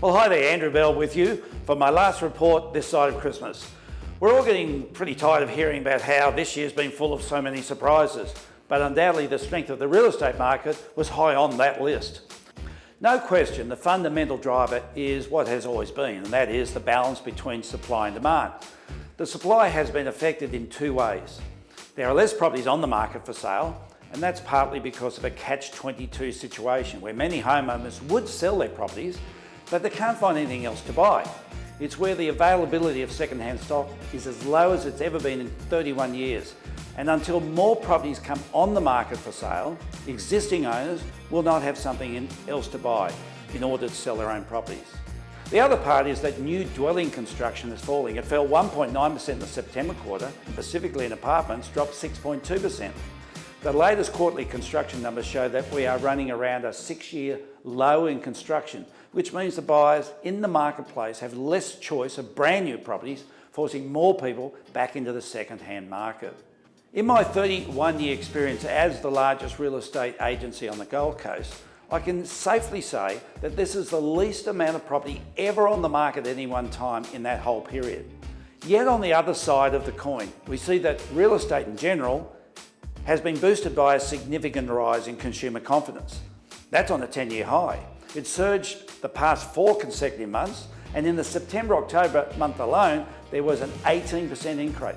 Well, hi there, Andrew Bell with you for my last report this side of Christmas. We're all getting pretty tired of hearing about how this year's been full of so many surprises, but undoubtedly the strength of the real estate market was high on that list. No question, the fundamental driver is what has always been, and that is the balance between supply and demand. The supply has been affected in two ways. There are less properties on the market for sale, and that's partly because of a catch-22 situation where many homeowners would sell their properties, but they can't find anything else to buy. It's where the availability of second-hand stock is as low as it's ever been in 31 years. And until more properties come on the market for sale, existing owners will not have something else to buy in order to sell their own properties. The other part is that new dwelling construction is falling. It fell 1.9% in the September quarter, and specifically in apartments dropped 6.2%. The latest quarterly construction numbers show that we are running around a 6-year low in construction, which means the buyers in the marketplace have less choice of brand new properties, forcing more people back into the second-hand market. In my 31-year experience as the largest real estate agency on the Gold Coast, I can safely say that this is the least amount of property ever on the market at any one time in that whole period. Yet on the other side of the coin, we see that real estate in general has been boosted by a significant rise in consumer confidence. That's on a 10-year high. It surged the past 4 consecutive months, and in the September-October month alone, there was an 18% increase.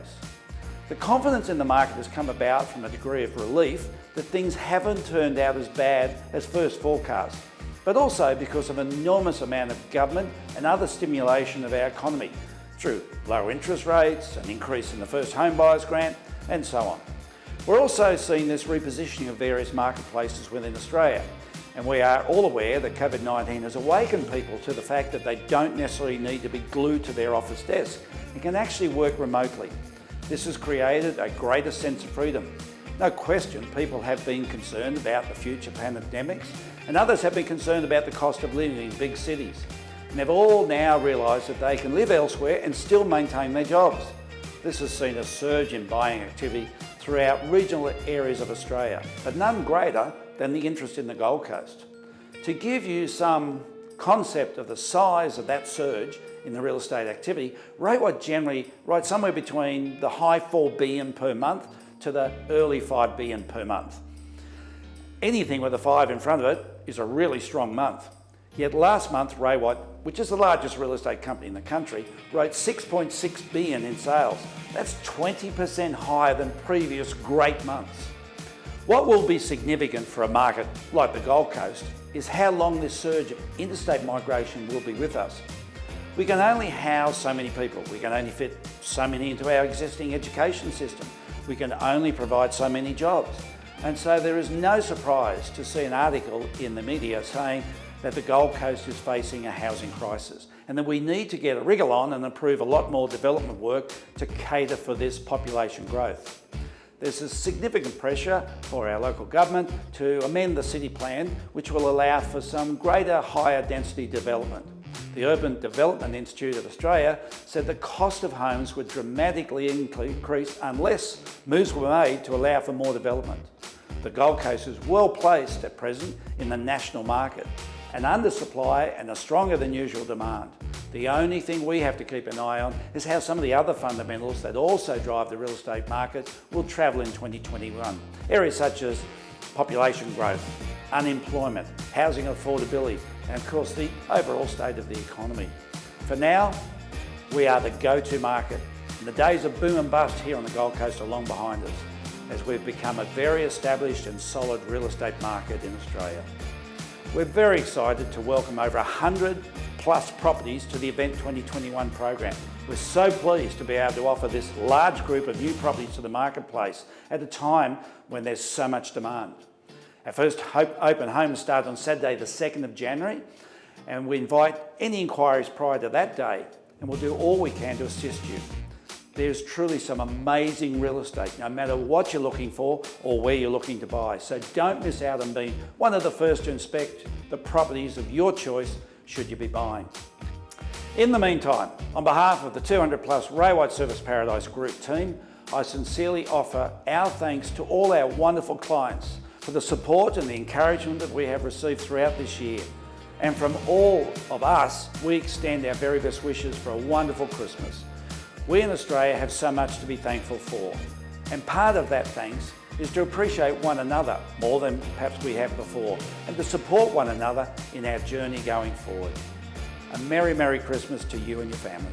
The confidence in the market has come about from a degree of relief that things haven't turned out as bad as first forecast, but also because of an enormous amount of government and other stimulation of our economy through lower interest rates, an increase in the first home buyers grant, and so on. We're also seeing this repositioning of various marketplaces within Australia, and we are all aware that COVID-19 has awakened people to the fact that they don't necessarily need to be glued to their office desk and can actually work remotely. This has created a greater sense of freedom. No question, people have been concerned about the future pandemics, and others have been concerned about the cost of living in big cities. And they've all now realised that they can live elsewhere and still maintain their jobs. This has seen a surge in buying activity throughout regional areas of Australia, but none greater than the interest in the Gold Coast. To give you some concept of the size of that surge in the real estate activity, REIWA generally writes somewhere between the high $4 billion per month to the early $5 billion per month. Anything with a 5 in front of it is a really strong month. Yet last month, REIWA, which is the largest real estate company in the country, wrote $6.6 billion in sales. That's 20% higher than previous great months. What will be significant for a market like the Gold Coast is how long this surge of interstate migration will be with us. We can only house so many people. We can only fit so many into our existing education system. We can only provide so many jobs. And so there is no surprise to see an article in the media saying that the Gold Coast is facing a housing crisis and that we need to get a wriggle on and approve a lot more development work to cater for this population growth. There's a significant pressure for our local government to amend the city plan, which will allow for some greater, higher density development. The Urban Development Institute of Australia said the cost of homes would dramatically increase unless moves were made to allow for more development. The Gold Coast is well placed at present in the national market, an undersupply and a stronger than usual demand. The only thing we have to keep an eye on is how some of the other fundamentals that also drive the real estate market will travel in 2021. Areas such as population growth, unemployment, housing affordability, and of course the overall state of the economy. For now, we are the go-to market, and the days of boom and bust here on the Gold Coast are long behind us, as we've become a very established and solid real estate market in Australia. We're very excited to welcome over 100 plus properties to the Event 2021 program. We're so pleased to be able to offer this large group of new properties to the marketplace at a time when there's so much demand. Our first open homes start on Saturday the 2nd of January, and we invite any inquiries prior to that day, and we'll do all we can to assist you. There's truly some amazing real estate, no matter what you're looking for or where you're looking to buy. So don't miss out on being one of the first to inspect the properties of your choice should you be buying. In the meantime, on behalf of the 200 plus REIWA Service Paradise Group team, I sincerely offer our thanks to all our wonderful clients for the support and the encouragement that we have received throughout this year. And from all of us, we extend our very best wishes for a wonderful Christmas. We in Australia have so much to be thankful for. And part of that thanks is to appreciate one another more than perhaps we have before, and to support one another in our journey going forward. A Merry, Merry Christmas to you and your family.